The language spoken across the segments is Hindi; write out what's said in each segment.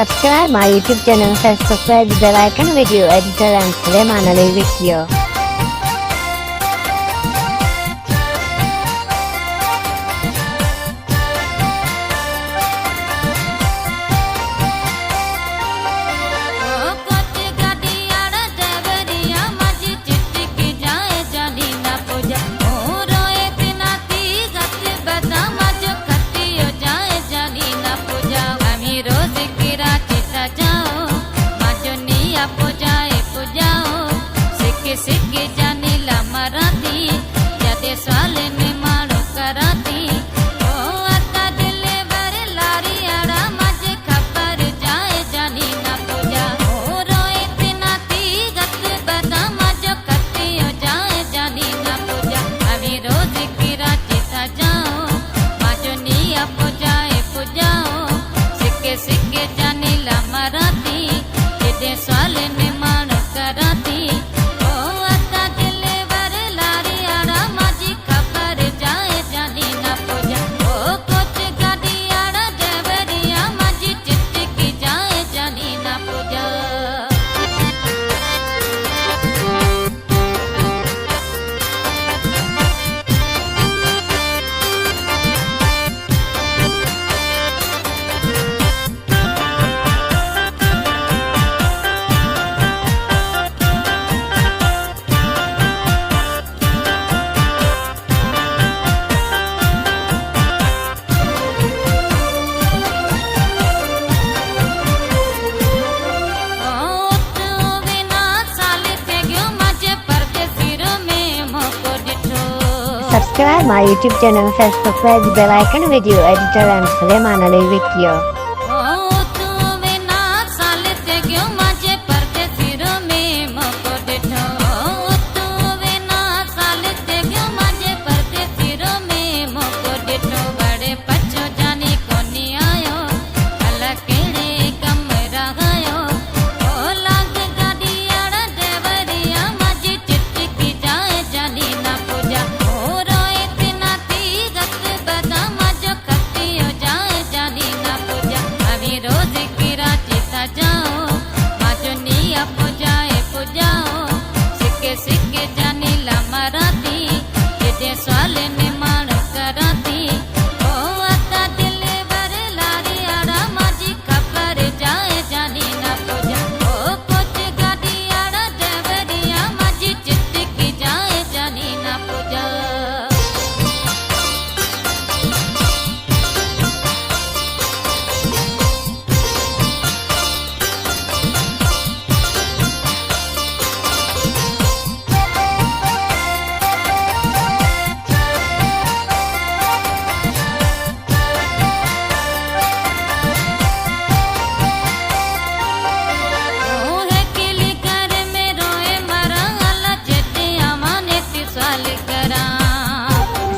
Subscribe my YouTube channel, subscribe the bell icon, video editor and Suleiman Ali video. सिक्के जानी ला मराठी जाते साले में मारो कराती ओ आता दिले बर लारी आड़ा मजे खबर जाए जानी ना पूजा ओ रोए तिनाती गत बदा मजो कत्ती हो जाए जानी ना पूजा अभी रोज की रात जाओ मजो निया पूजाए पूजाओ सिक्के सिक्के जानी ला मराठी जाते साले में मारो कराती Subscribe my YouTube channel, subscribe the bell icon, video editor and Suleiman Ali video. सिक्के जानी ला मराठी ये साले ने मारो कराती ओ आता दिले बर लारी आड़ा माजी खबर जाए जानी ना पूजा ओ कुछ गाड़ी आड़ा देवरिया माजी चिट्टी जाए जानी ना पूजा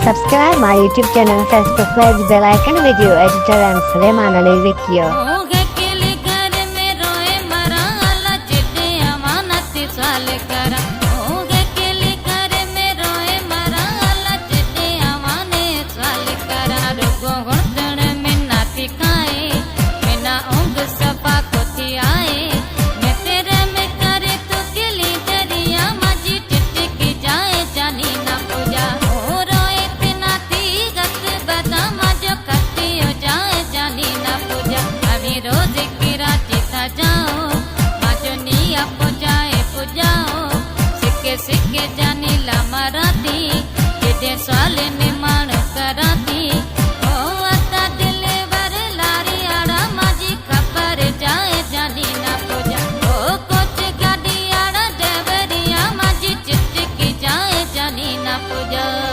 Subscribe my YouTube channel, subscribe the bell icon, video editor and Suleiman Ali video. रोज की रात जाओ मजो निया पूजाए पूजाओ सिक्के सिक्के जानी ला मराठी ये साले ने मारो कराती ओ आता दिले बर लारी आड़ा माजी खबर जाए जानी ना पूजा ओ कुछ गाड़ी आड़ा देवरिया माजी चिट्टी जाए जानी ना पूजा।